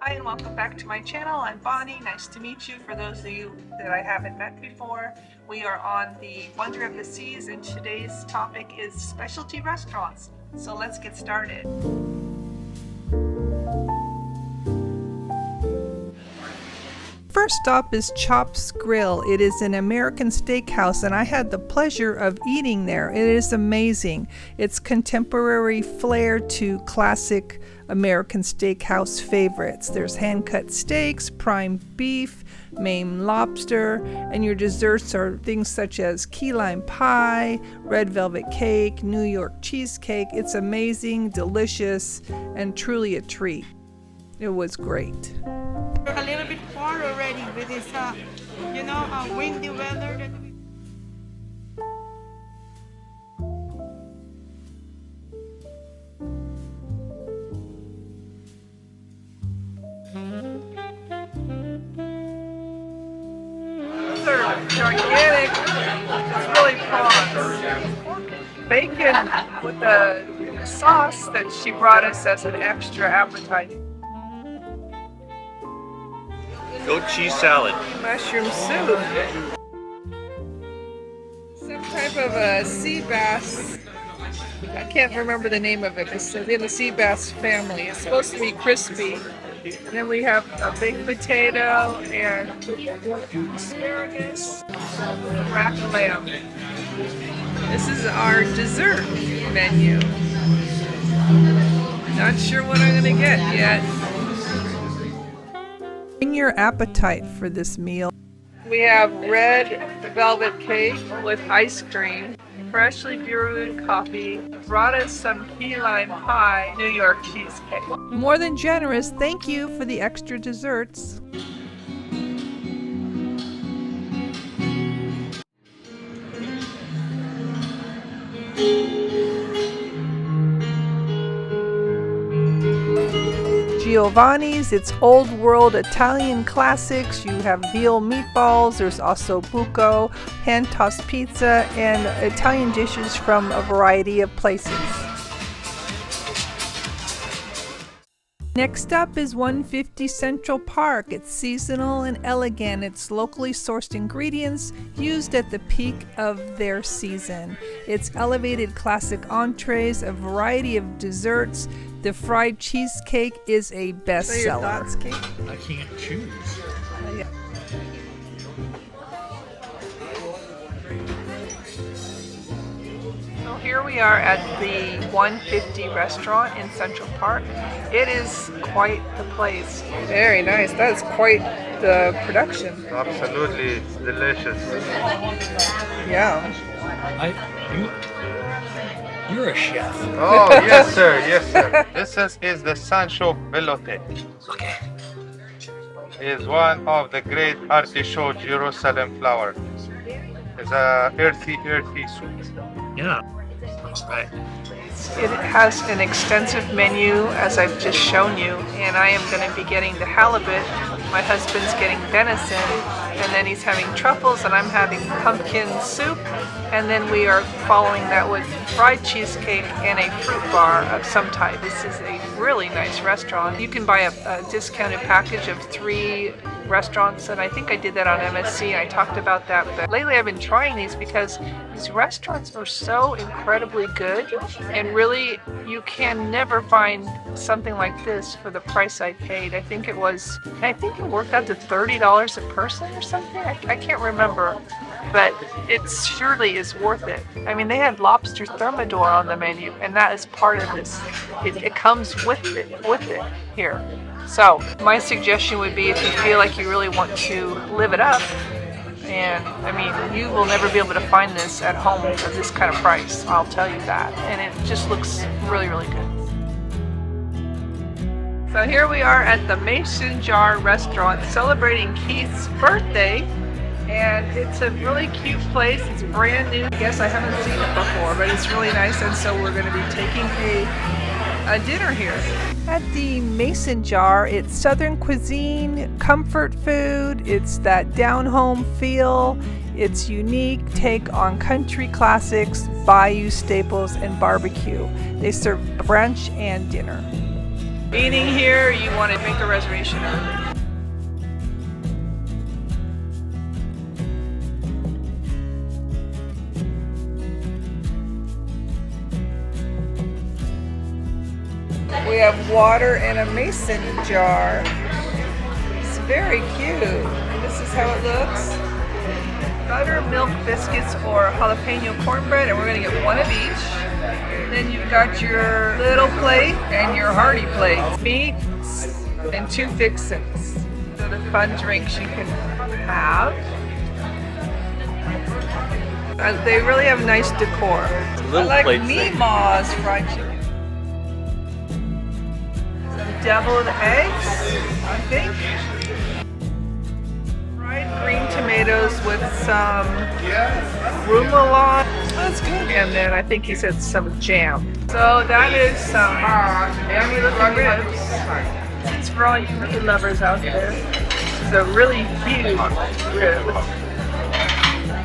Hi and welcome back to my channel. I'm Bonnie. Nice to meet you. For those of you that I haven't met before, we are on the Wonder of the Seas and today's topic is specialty restaurants. So let's get started. First stop is Chops Grille. It is an American steakhouse and I had the pleasure of eating there. It is amazing. It's contemporary flair to classic American steakhouse favorites. There's hand-cut steaks, prime beef, Maine lobster, and your desserts are things such as key lime pie, red velvet cake, New York cheesecake. It's amazing, delicious, and truly a treat. It was great. A little bit far already with this, windy weather. These are gigantic. It's really prawns. Bacon with the sauce that she brought us as an extra appetizer. Goat cheese salad. Mushroom soup. Some type of a sea bass. I can't remember the name of it. It's in the sea bass family. It's supposed to be crispy. And then we have a baked potato and asparagus, rack lamb. This is our dessert menu. Not sure what I'm gonna get yet. Bring your appetite for this meal. We have red velvet cake with ice cream, freshly brewed coffee, brought us some key lime pie, New York cheesecake. More than generous, thank you for the extra desserts. Giovanni's, it's old world Italian classics. You have veal meatballs, there's also buco, hand-tossed pizza, and Italian dishes from a variety of places. Next up is 150 Central Park. It's seasonal and elegant. It's locally sourced ingredients used at the peak of their season. It's elevated classic entrees, a variety of desserts. The fried cheesecake is a bestseller. I can't choose. So here we are at the 150 restaurant in Central Park. It is quite the place. Very nice. That's quite the production. Absolutely, it's delicious. Yeah. You're a chef. Oh, yes, sir. Yes, sir. This is the Sancho Velote. Okay. Is one of the great artichoke Jerusalem flour. It's a earthy soup. Yeah. That's right. It has an extensive menu, as I've just shown you, and I am going to be getting the halibut. My husband's getting venison, and then he's having truffles, and I'm having pumpkin soup, and then we are following that with fried cheesecake and a fruit bar of some type. This is a really nice restaurant. You can buy a discounted package of 3 restaurants, and I think I did that on MSC, and I talked about that. But lately I've been trying these because these restaurants are so incredibly good, and really you can never find something like this for the price I paid. I think it worked out to $30 a person or something. I can't remember, but it surely is worth it. I mean, they had lobster thermidor on the menu, and that is part of this. It comes with it here. So my suggestion would be, if you feel like you really want to live it up, and I mean, you will never be able to find this at home at this kind of price, I'll tell you that. And it just looks really, really good. So here we are at the Mason Jar restaurant celebrating Keith's birthday. And it's a really cute place. It's brand new. I guess I haven't seen it before, but it's really nice. And so we're going to be taking a dinner here. At the Mason Jar, it's Southern cuisine, comfort food. It's that down-home feel. It's unique take on country classics, bayou staples, and barbecue. They serve brunch and dinner. eating here, you want to make a reservation early. We have water in a mason jar. It's very cute. This is how it looks. Buttermilk biscuits or jalapeno cornbread, and we're gonna get one of each. Then you've got your little plate and your hearty plate. Meat and 2 fixins. So the fun drinks you can have. They really have nice decor. I like Mima's fried chicken. Deviled eggs, I think. Fried green tomatoes with some remoulade. That's good. And then I think he said some jam. So that is some yummy looking ribs. It's for all you meat lovers out there. It's a really huge rib.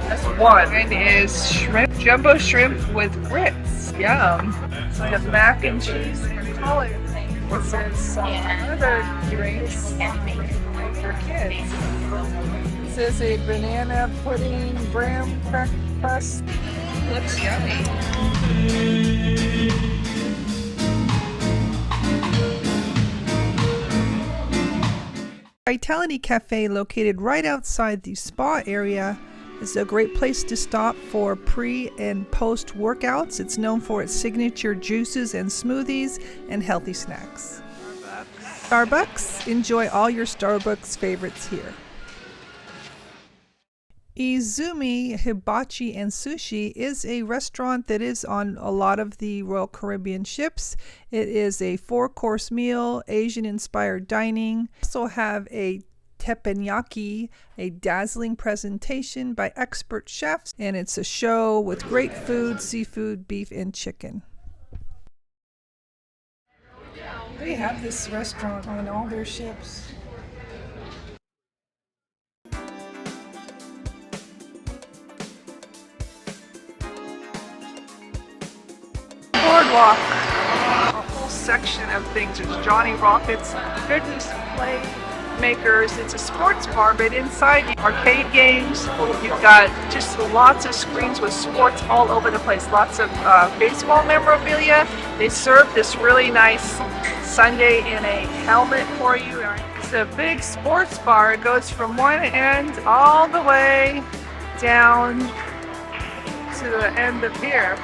That's one. And is shrimp, jumbo shrimp with grits. Yum. So I have mac and cheese and collard. This is some other drinks for kids. This is a banana pudding graham cracker crust. Looks yummy. Vitality Cafe, located right outside the spa area, is a great place to stop for pre and post workouts. It's known for its signature juices and smoothies and healthy snacks. Starbucks. Enjoy all your Starbucks favorites here. Izumi Hibachi and Sushi is a restaurant that is on a lot of the Royal Caribbean ships. It is a 4-course meal, Asian-inspired dining. Also have a teppanyaki, a dazzling presentation by expert chefs, and it's a show with great food, seafood, beef, and chicken. They have this restaurant on all their ships. Boardwalk. A whole section of things. There's Johnny Rockets, Fitness Playmakers. It's a sports bar, but inside arcade games. You've got just lots of screens with sports all over the place. Lots of baseball memorabilia. They serve this really nice sundae in a helmet for you. It's a big sports bar. It goes from one end all the way down to the end of here.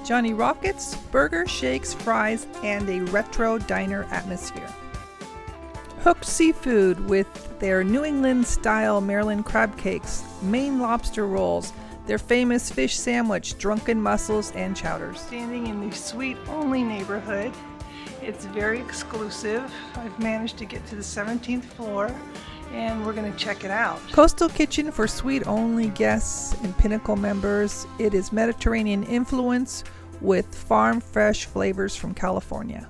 Johnny Rockets, burgers, shakes, fries, and a retro diner atmosphere. Hooked Seafood with their New England-style Maryland crab cakes, Maine lobster rolls, their famous fish sandwich, drunken mussels, and chowders. Standing in the suite-only neighborhood. It's very exclusive. I've managed to get to the 17th floor, and we're going to check it out. Coastal Kitchen for suite-only guests and Pinnacle members. It is Mediterranean influence with farm fresh flavors from California.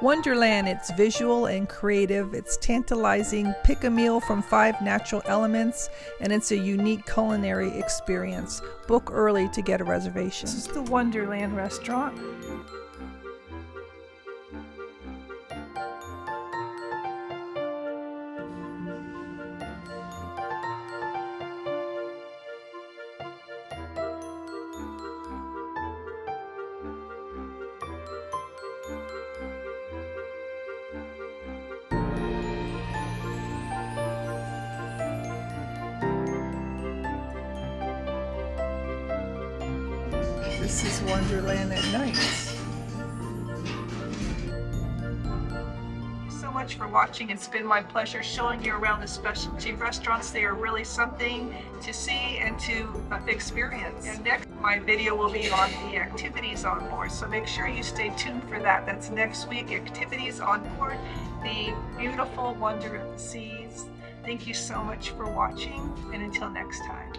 Wonderland, it's visual and creative. It's tantalizing. Pick a meal from 5 natural elements, and it's a unique culinary experience. Book early to get a reservation. This is the Wonderland Restaurant. This is Wonderland at night. Thanks so much for watching. It's been my pleasure showing you around the specialty restaurants. They are really something to see and to experience. And next, my video will be on the activities on board, so make sure you stay tuned for that. That's next week, activities on board, the beautiful wonder of the seas. Thank you so much for watching, and until next time.